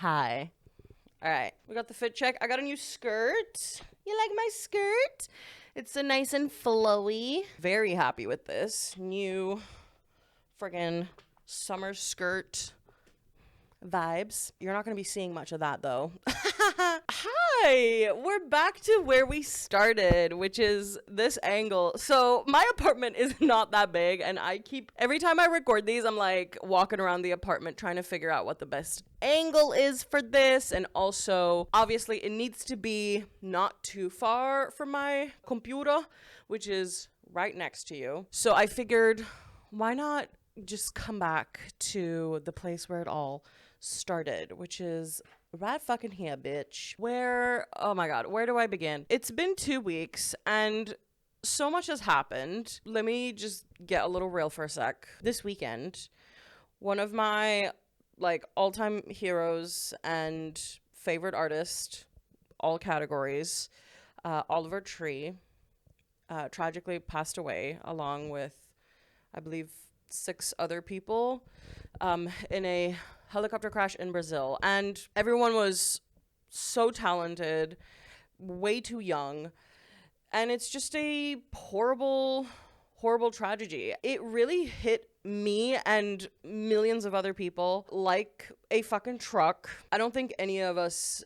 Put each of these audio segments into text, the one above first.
Hi. All right, we got the fit check. I got a new skirt. You like my skirt? It's a nice and flowy. Very happy with this new friggin' summer skirt vibes. You're not going to be seeing much of that though. Hi, we're back to where we started, which is this angle. So my apartment is not that big, and every time I record these, I'm like walking around the apartment trying to figure out what the best angle is for this. And also, obviously, it needs to be not too far from my computer, which is right next to you. So I figured, why not just come back to the place where it all started, which is right fucking here, bitch. Oh my god, where do I begin? It's been 2 weeks and so much has happened. Let me just get a little real for a sec. This weekend, one of my all-time heroes and favorite artist, all categories, Oliver Tree, tragically passed away along with, I believe, 6 other people in a helicopter crash in Brazil. And everyone was so talented, way too young. And it's just a horrible, horrible tragedy. It really hit me and millions of other people like a fucking truck. I don't think any of us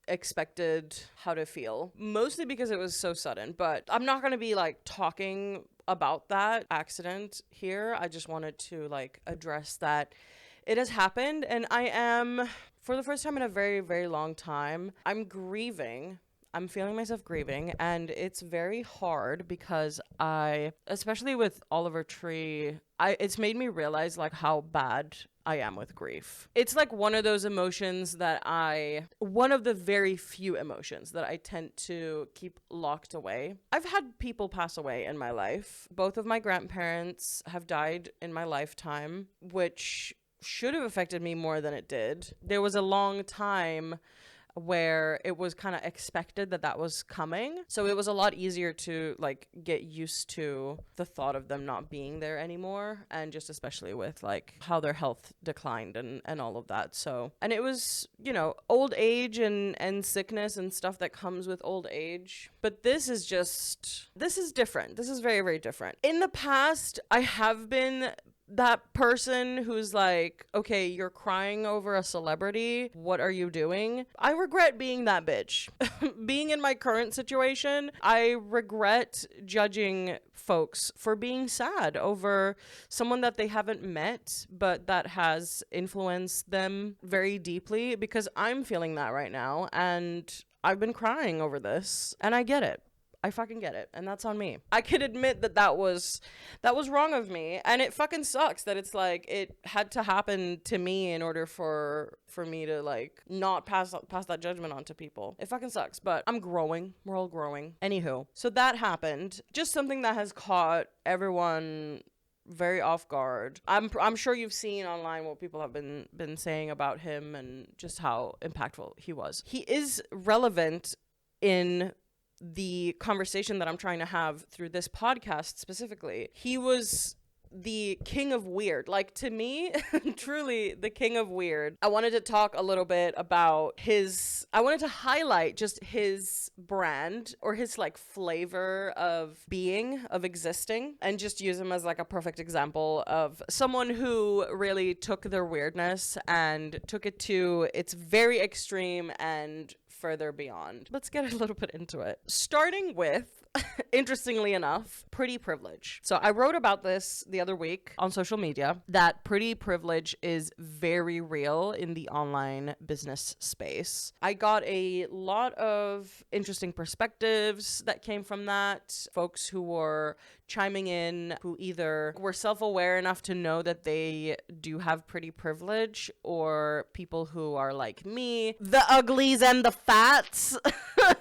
expected how to feel, mostly because it was so sudden. But I'm not going to be talking about that accident here. I just wanted to address that it has happened, and I am, for the first time in a very, very long time, I'm grieving. I'm feeling myself grieving, and it's very hard because especially with Oliver Tree, it's made me realize how bad I am with grief. It's one of those emotions one of the very few emotions that I tend to keep locked away. I've had people pass away in my life. Both of my grandparents have died in my lifetime, which should have affected me more than it did. There was a long time where it was kind of expected that was coming. So it was a lot easier to get used to the thought of them not being there anymore. And just especially with how their health declined and all of that. So, and it was, old age and sickness and stuff that comes with old age. But this is different. This is very, very different. In the past, I have been that person who's okay, you're crying over a celebrity. What are you doing? I regret being that bitch. Being in my current situation, I regret judging folks for being sad over someone that they haven't met, but that has influenced them very deeply, because I'm feeling that right now. And I've been crying over this, and I get it. I fucking get it, and that's on me. I could admit that was wrong of me, and it fucking sucks that it's it had to happen to me in order for me to not pass that judgment on to people. It fucking sucks, but I'm growing. We're all growing. Anywho, so that happened. Just something that has caught everyone very off guard. I'm sure you've seen online what people have been saying about him and just how impactful he was. He is relevant in the conversation that I'm trying to have through this podcast specifically. He was the king of weird. To me, truly the king of weird. I wanted to talk a little bit about I wanted to highlight just his brand, or his flavor of being, of existing, and just use him as a perfect example of someone who really took their weirdness and took it to its very extreme and further beyond. Let's get a little bit into it. Starting with, interestingly enough, pretty privilege. So I wrote about this the other week on social media, that pretty privilege is very real in the online business space. I got a lot of interesting perspectives that came from that. Folks who were chiming in, who either were self-aware enough to know that they do have pretty privilege, or people who are like me, the uglies and the fats,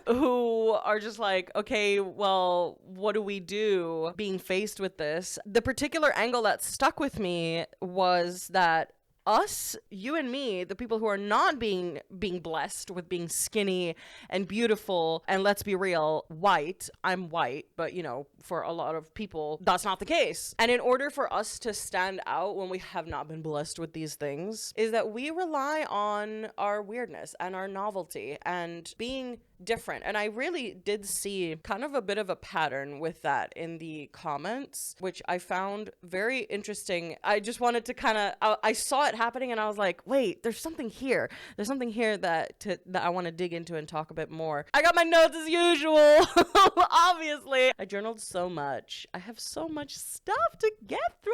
who are just okay, well, what do we do being faced with this? The particular angle that stuck with me was that us, you and me, the people who are not being blessed with being skinny and beautiful, and let's be real, white. I'm white, but you know, for a lot of people, that's not the case. And in order for us to stand out when we have not been blessed with these things, is that we rely on our weirdness and our novelty and being different. And I really did see kind of a bit of a pattern with that in the comments, which I found very interesting. I just wanted to kind of, I saw it happening and I was like, wait, there's something here. There's something here that I want to dig into and talk a bit more. I got my notes as usual. Obviously. I journaled so much. I have so much stuff to get through.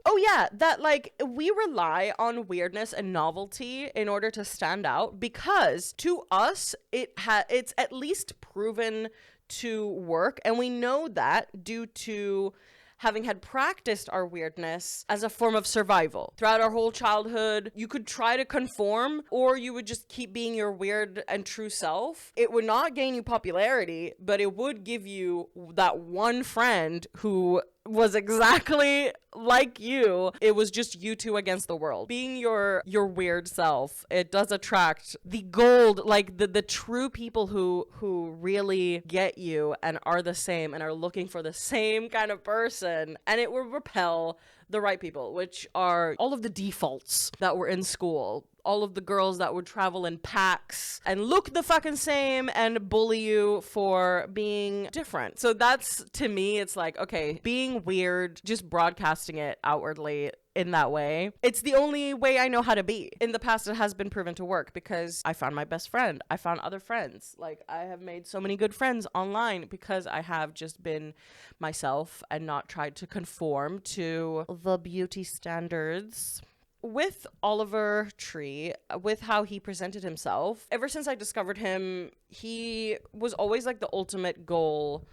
Oh yeah, that like we rely on weirdness and novelty in order to stand out, because to us, it's at least proven to work. And we know that due to having had practiced our weirdness as a form of survival. Throughout our whole childhood, you could try to conform, or you would just keep being your weird and true self. It would not gain you popularity, but it would give you that one friend who was exactly like you. It was just you two against the world. Being your weird self, it does attract the gold, like the true people who really get you and are the same and are looking for the same kind of person. And it will repel the right people, which are all of the defaults that were in school. All of the girls that would travel in packs and look the fucking same and bully you for being different. So that's, to me, it's like, okay, being weird, just broadcasting it outwardly in that way, it's the only way I know how to be. In the past, it has been proven to work because I found my best friend. I found other friends. Like, I have made so many good friends online because I have just been myself and not tried to conform to the beauty standards. With Oliver Tree, with how he presented himself, ever since I discovered him, he was always like the ultimate goal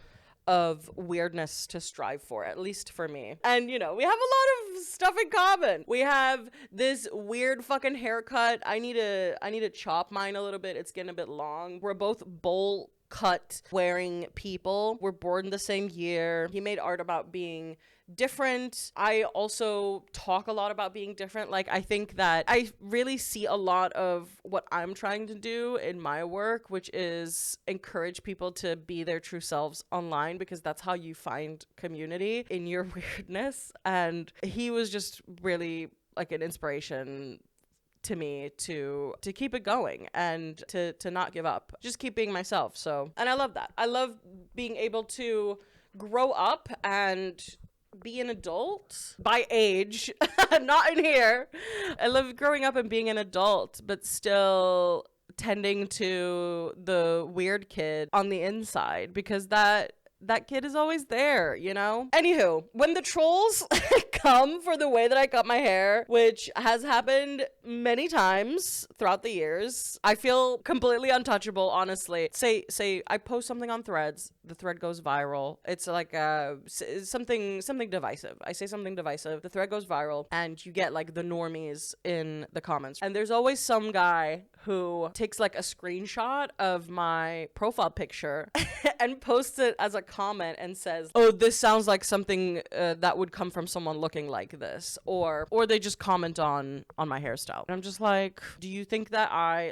of weirdness to strive for, at least for me. And you know, we have a lot of stuff in common. We have this weird fucking haircut. I need to chop mine a little bit. It's getting a bit long. We're both bowl cut wearing people. We're born the same year. He made art about being different. I also talk a lot about being different. Like, I think that I really see a lot of what I'm trying to do in my work, which is encourage people to be their true selves online, because that's how you find community in your weirdness. And he was just really like an inspiration to me to keep it going and to not give up. Just keep being myself. So, and I love that. I love being able to grow up and be an adult by age, not in here. I love growing up and being an adult, but still tending to the weird kid on the inside, because that kid is always there, you know? Anywho, when the trolls come for the way that I cut my hair, which has happened many times throughout the years, I feel completely untouchable, honestly. Say I post something on Threads, the thread goes viral. It's like something divisive. I say something divisive, the thread goes viral, and you get like the normies in the comments. And there's always some guy who takes like a screenshot of my profile picture and posts it as a comment and says, oh, this sounds like something that would come from someone looking like this, or they just comment on my hairstyle. And I'm just like, do you think that I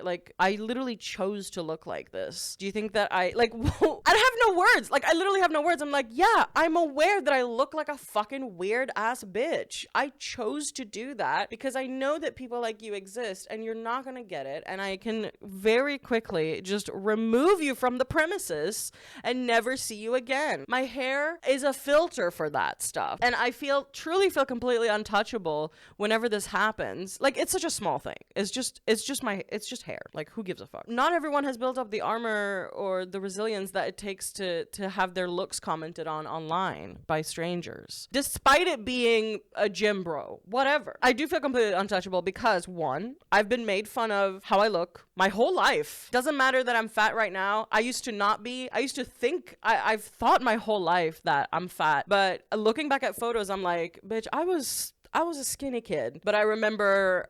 literally chose to look like this? Do you think that I have no words. Like, I literally have no words. I'm like, yeah, I'm aware that I look like a fucking weird ass bitch. I chose to do that because I know that people like you exist and you're not gonna get it, and I can very quickly just remove you from the premises and never see you again. My hair is a filter for that stuff, and I truly feel completely untouchable whenever this happens. Like, it's such a small thing. It's just hair. Like, who gives a fuck? Not everyone has built up the armor or the resilience that it takes to have their looks commented on online by strangers, despite it being a gym bro, whatever. I do feel completely untouchable because, one, I've been made fun of how I look my whole life. Doesn't matter that I'm fat right now. I used to not be. I used to think, I've thought my whole life that I'm fat, but looking back at photos, I'm like, bitch, I was a skinny kid. But I remember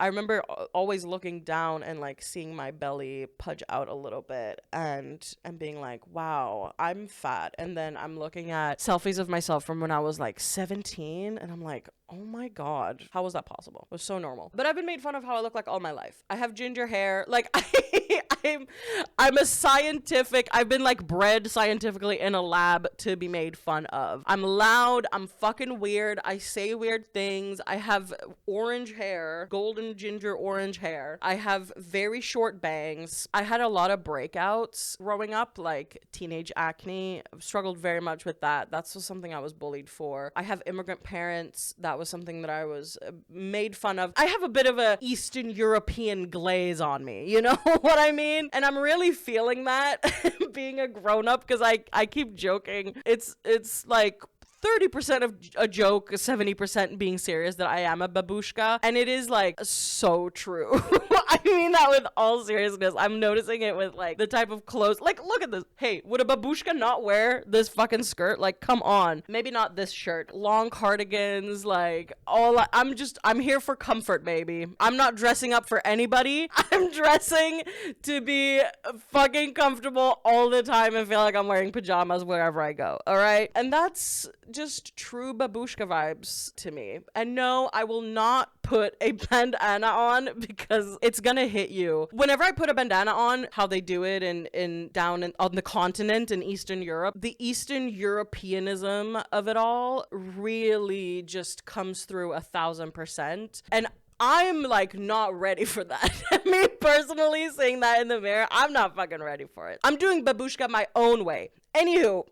always looking down and like seeing my belly pudge out a little bit and being like, wow, I'm fat. And then I'm looking at selfies of myself from when I was like 17 and I'm like, Oh my God. How was that possible? It was so normal. But I've been made fun of how I look like all my life. I have ginger hair. Like, I'm a scientific, I've been like bred scientifically in a lab to be made fun of. I'm loud. I'm fucking weird. I say weird things. I have orange hair, golden ginger orange hair. I have very short bangs. I had a lot of breakouts growing up, like teenage acne. I've struggled very much with that. That's just something I was bullied for. I have immigrant parents. That was something that I was made fun of. I have a bit of a Eastern European glaze on me, you know what I mean? And I'm really feeling that being a grown-up, because I keep joking. It's like 30% of a joke, 70% being serious, that I am a babushka. And it is like so true. I mean that with all seriousness. I'm noticing it with like the type of clothes. Like, look at this. Hey, would a babushka not wear this fucking skirt? Like, come on. Maybe not this shirt. Long cardigans, like I'm here for comfort, baby. I'm not dressing up for anybody. I'm dressing to be fucking comfortable all the time and feel like I'm wearing pajamas wherever I go. All right? And that's just true babushka vibes to me. And no, I will not put a bandana on because it's gonna hit you. Whenever I put a bandana on, how they do it on the continent in Eastern Europe, the Eastern Europeanism of it all really just comes through 1,000%. And I'm like not ready for that. Me personally saying that in the mirror, I'm not fucking ready for it. I'm doing babushka my own way. Anywho,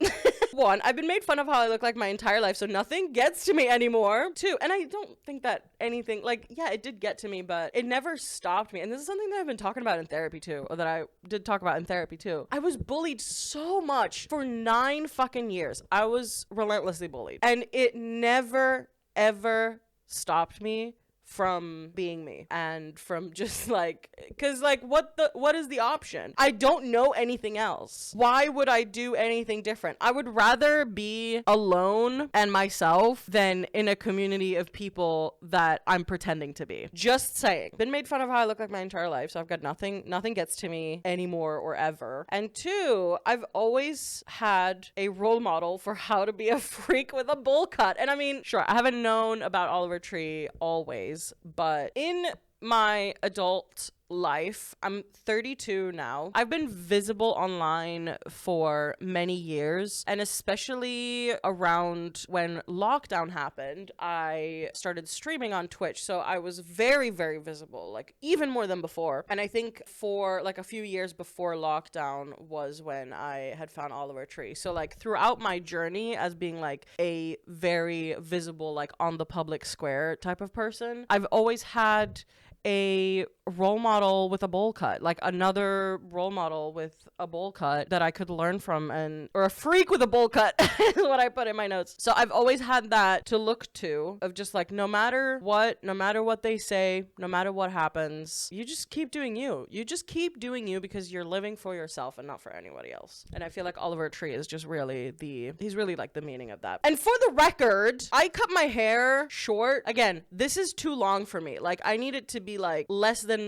1, I've been made fun of how I look like my entire life, so nothing gets to me anymore. 2, and I don't think that anything, like, yeah, it did get to me, but it never stopped me. And this is something that I've been talking about in therapy too, or that I did talk about in therapy too. I was bullied so much for 9 fucking years. I was relentlessly bullied. And it never, ever stopped me from being me and from just like, because like what is the option? I don't know anything else. Why would I do anything different? I would rather be alone and myself than in a community of people that I'm pretending to be. Just saying. Been made fun of how I look like my entire life, so I've got nothing gets to me anymore or ever. And 2, I've always had a role model for how to be a freak with a bowl cut. And I mean, sure, I haven't known about Oliver Tree always, but in my adult life, I'm 32 now. I've been visible online for many years, and especially around when lockdown happened, I started streaming on Twitch, so I was very, very visible, like even more than before. And I think for like a few years before lockdown was when I had found Oliver Tree. So like throughout my journey as being like a very visible, like on the public square type of person, I've always had a role model with a bowl cut, like another role model with a bowl cut that I could learn from, or a freak with a bowl cut is what I put in my notes. So I've always had that to look to, of just like, no matter what they say, no matter what happens, you just keep doing you. You just keep doing you because you're living for yourself and not for anybody else. And I feel like Oliver Tree is just really he's really like the meaning of that. And for the record, I cut my hair short. Again, this is too long for me. Like, I need it to be like less than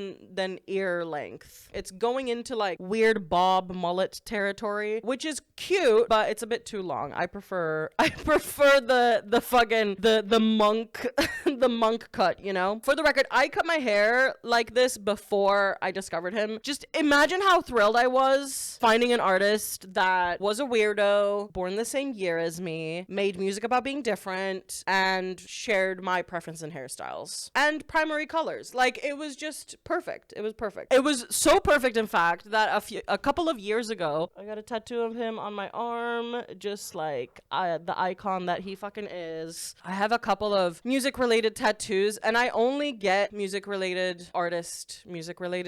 ear length. It's going into like weird bob mullet territory, which is cute, but it's a bit too long. I prefer the fucking the monk the monk cut, you know? For the record, I cut my hair like this before I discovered him. Just imagine how thrilled I was finding an artist that was a weirdo, born the same year as me, made music about being different, and shared my preference in hairstyles and primary colors. Like, it was just perfect. It was perfect. It was so perfect, in fact, that a couple of years ago, I got a tattoo of him on my arm, just like the icon that he fucking is. I have a couple of music-related tattoos, and I only get music-related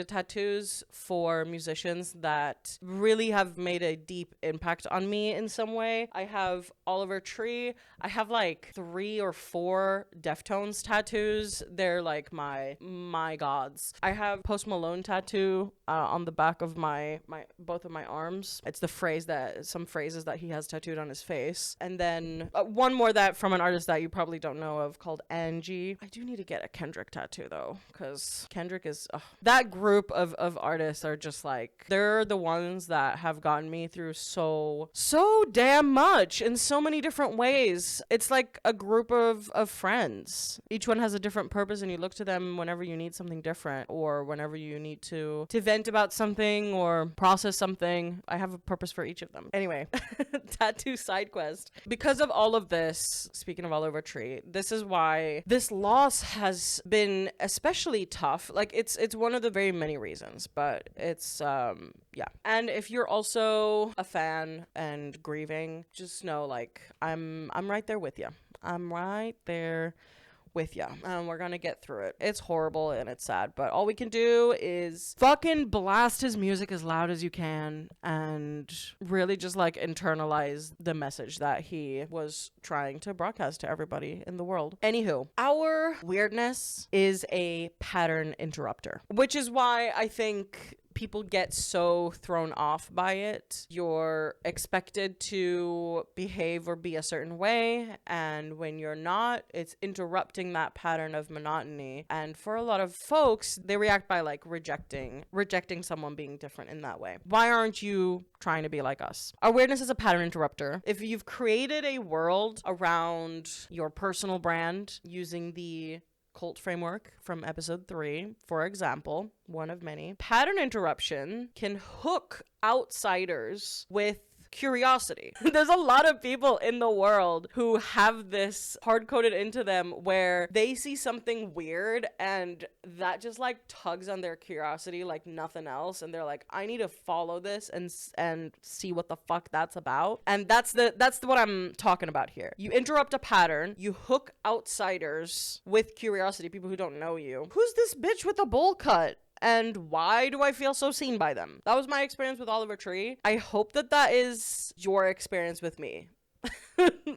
tattoos for musicians that really have made a deep impact on me in some way. I have Oliver Tree. I have like 3 or 4 Deftones tattoos. They're like my gods. I have Post Malone tattoo on the back of my both of my arms. It's some phrases that he has tattooed on his face. And then one more that from an artist that you probably don't know of called Angie. energy. I do need to get a Kendrick tattoo though, because Kendrick is that group of artists are just like, they're the ones that have gotten me through so damn much in so many different ways. It's like a group of friends. Each one has a different purpose, and you look to them whenever you need something different, or whenever you need to vent about something or process something. I have a purpose for each of them. Anyway, tattoo side quest. Because of all of this, speaking of Oliver Tree, this is why this loss has been especially tough. Like, it's one of the very many reasons, but it's yeah. And if you're also a fan and grieving, just know, like, I'm right there with you. I'm right there with you. We're gonna get through it. It's horrible and it's sad, but all we can do is fucking blast his music as loud as you can and really just like internalize the message that he was trying to broadcast to everybody in the world. Anywho, our weirdness is a pattern interrupter, which is why I think people get so thrown off by it. You're expected to behave or be a certain way, and when you're not, it's interrupting that pattern of monotony. And for a lot of folks, they react by like rejecting someone being different in that way. Why aren't you trying to be like us? Awareness is a pattern interrupter. If you've created a world around your personal brand using the cult framework from episode 3, for example, one of many, pattern interruption can hook outsiders with curiosity. There's a lot of people in the world who have this hard-coded into them where they see something weird and that just like tugs on their curiosity like nothing else, and they're like, I need to follow this and see what the fuck that's about. And that's what I'm talking about here. You interrupt a pattern, you hook outsiders with curiosity, people who don't know you. Who's this bitch with a bowl cut? And why do I feel so seen by them? That was my experience with Oliver Tree. I hope that is your experience with me.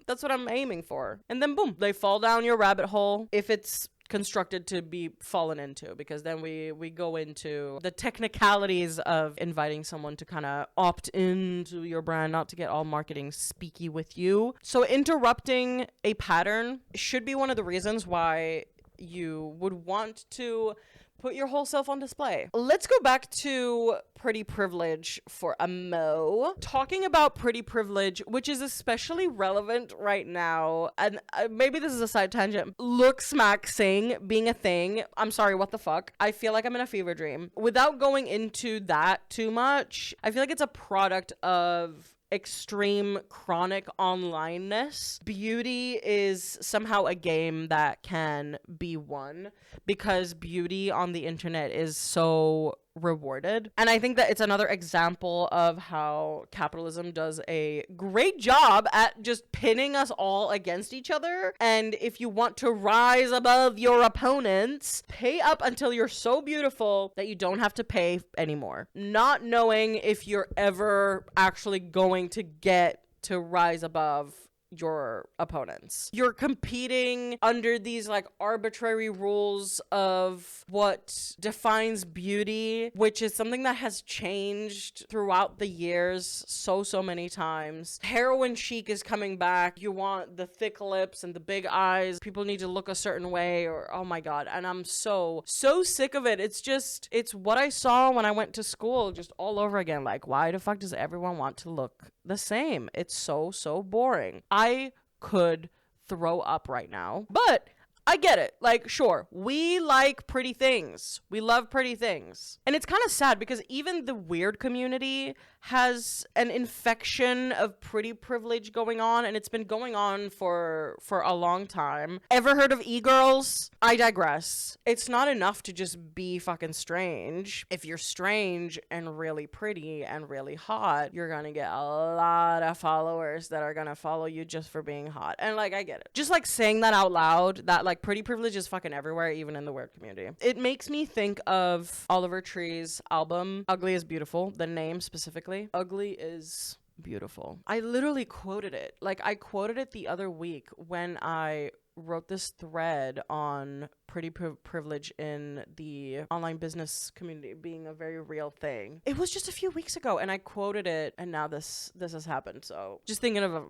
That's what I'm aiming for. And then boom, they fall down your rabbit hole if it's constructed to be fallen into, because then we go into the technicalities of inviting someone to kind of opt into your brand, not to get all marketing speaky with you. So interrupting a pattern should be one of the reasons why you would want to put your whole self on display. Let's go back to pretty privilege for a mo. Talking about pretty privilege, which is especially relevant right now, and maybe this is a side tangent. Look, smack, sing being a thing. I'm sorry, what the fuck? I feel like I'm in a fever dream. Without going into that too much, I feel like it's a product of extreme chronic onlineness. Beauty is somehow a game that can be won because beauty on the internet is so rewarded. And I think that it's another example of how capitalism does a great job at just pinning us all against each other. And if you want to rise above your opponents, pay up until you're so beautiful that you don't have to pay anymore. Not knowing if you're ever actually going to get to rise above your opponents. You're competing under these like arbitrary rules of what defines beauty, which is something that has changed throughout the years so many times. Heroin chic is coming back. You want the thick lips and the big eyes. People need to look a certain way, or oh my god. And I'm so sick of it. It's what I saw when I went to school just all over again. Like, why the fuck does everyone want to look the same? It's so boring. I could throw up right now, but I get it. Like, sure, we like pretty things. We love pretty things. And it's kind of sad because even the weird community has an infection of pretty privilege going on, and it's been going on for a long time. Ever heard of e-girls? I digress. It's not enough to just be fucking strange. If you're strange and really pretty and really hot, you're gonna get a lot of followers that are gonna follow you just for being hot. And like, I get it. Just like saying that out loud, that like pretty privilege is fucking everywhere, even in the weird community. It makes me think of Oliver Tree's album, Ugly is Beautiful, the name specifically. Ugly is beautiful. I literally quoted it. Like, I quoted it the other week when I wrote this thread on pretty privilege in the online business community being a very real thing. It was just a few weeks ago and I quoted it, and now this has happened. So just thinking of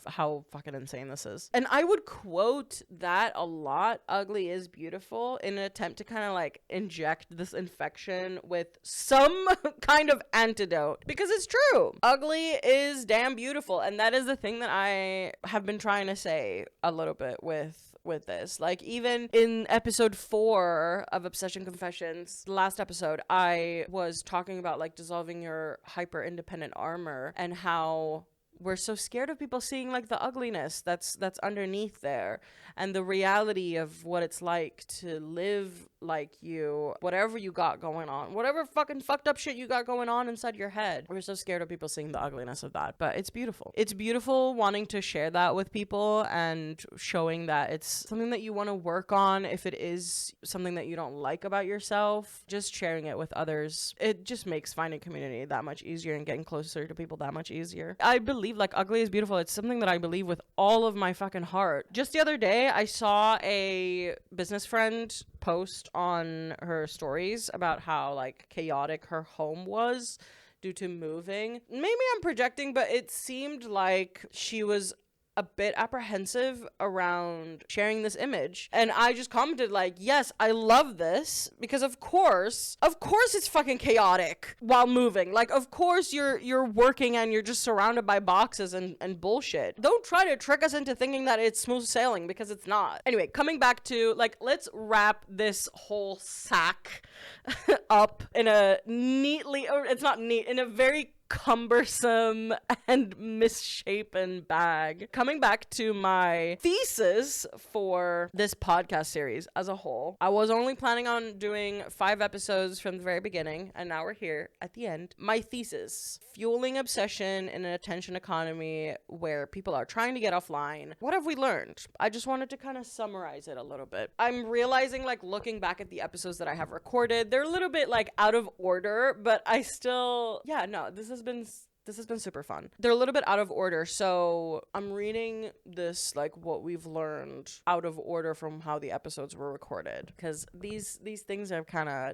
how fucking insane this is. And I would quote that a lot, ugly is beautiful, in an attempt to kind of like inject this infection with some kind of antidote, because it's true. Ugly is damn beautiful, and that is the thing that I have been trying to say a little bit with this. Like, even in episode 4 of Obsession Confessions, last episode, I was talking about like dissolving your hyper independent armor and how we're so scared of people seeing like the ugliness that's underneath there, and the reality of what it's like to live like you, whatever you got going on, whatever fucking fucked up shit you got going on inside your head. We're so scared of people seeing the ugliness of that, but it's beautiful. It's beautiful wanting to share that with people and showing that it's something that you want to work on. If it is something that you don't like about yourself, just sharing it with others, it just makes finding community that much easier and getting closer to people that much easier. I believe like ugly is beautiful. It's something that I believe with all of my fucking heart. Just the other day, I saw a business friend post on her stories about how like chaotic her home was due to moving. Maybe I'm projecting, but it seemed like she was a bit apprehensive around sharing this image. And I just commented like, yes, I love this, because of course it's fucking chaotic while moving. Like, of course you're working and you're just surrounded by boxes and bullshit. Don't try to trick us into thinking that it's smooth sailing, because it's not. Anyway, coming back to like, let's wrap this whole sack up in a neatly, or it's not neat, in a very cumbersome and misshapen bag. Coming back to my thesis for this podcast series as a whole, I was only planning on doing 5 episodes from the very beginning, and now we're here at the end. My thesis: fueling obsession in an attention economy where people are trying to get offline. What have we learned? I just wanted to kind of summarize it a little bit. I'm realizing, like, looking back at the episodes that I have recorded, they're a little bit like out of order, but I still, this has been super fun. They're a little bit out of order, so I'm reading this, like, what we've learned out of order from how the episodes were recorded, because these things have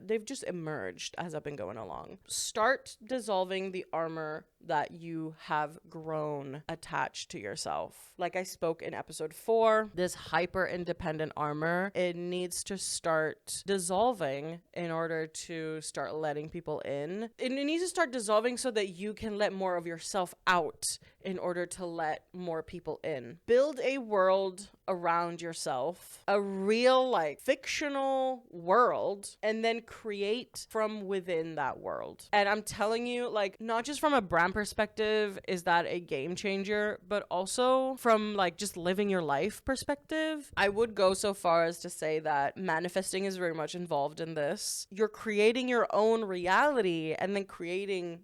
they've just emerged as I've been going along. Start dissolving the armor that you have grown attached to yourself. Like I spoke in episode 4, this hyper independent armor, it needs to start dissolving in order to start letting people in. It needs to start dissolving so that you can let more of yourself out in order to let more people in. Build a world around yourself, a real, like, fictional world, and then create from within that world. And I'm telling you, like, not just from a brand perspective is that a game changer, but also from, like, just living your life perspective. I would go so far as to say that manifesting is very much involved in this. You're creating your own reality and then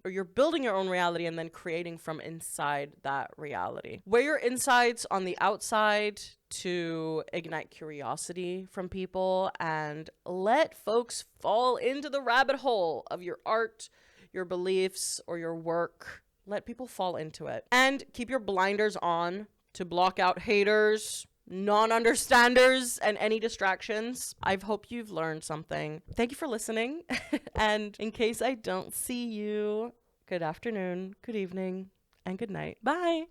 you're building your own reality and then creating from inside that reality. Wear your insides on the outside to ignite curiosity from people and let folks fall into the rabbit hole of your art, your beliefs, or your work. Let people fall into it. And keep your blinders on to block out haters, non-understanders, and any distractions. I hope you've learned something. Thank you for listening. And in case I don't see you, good afternoon, good evening, and good night. Bye.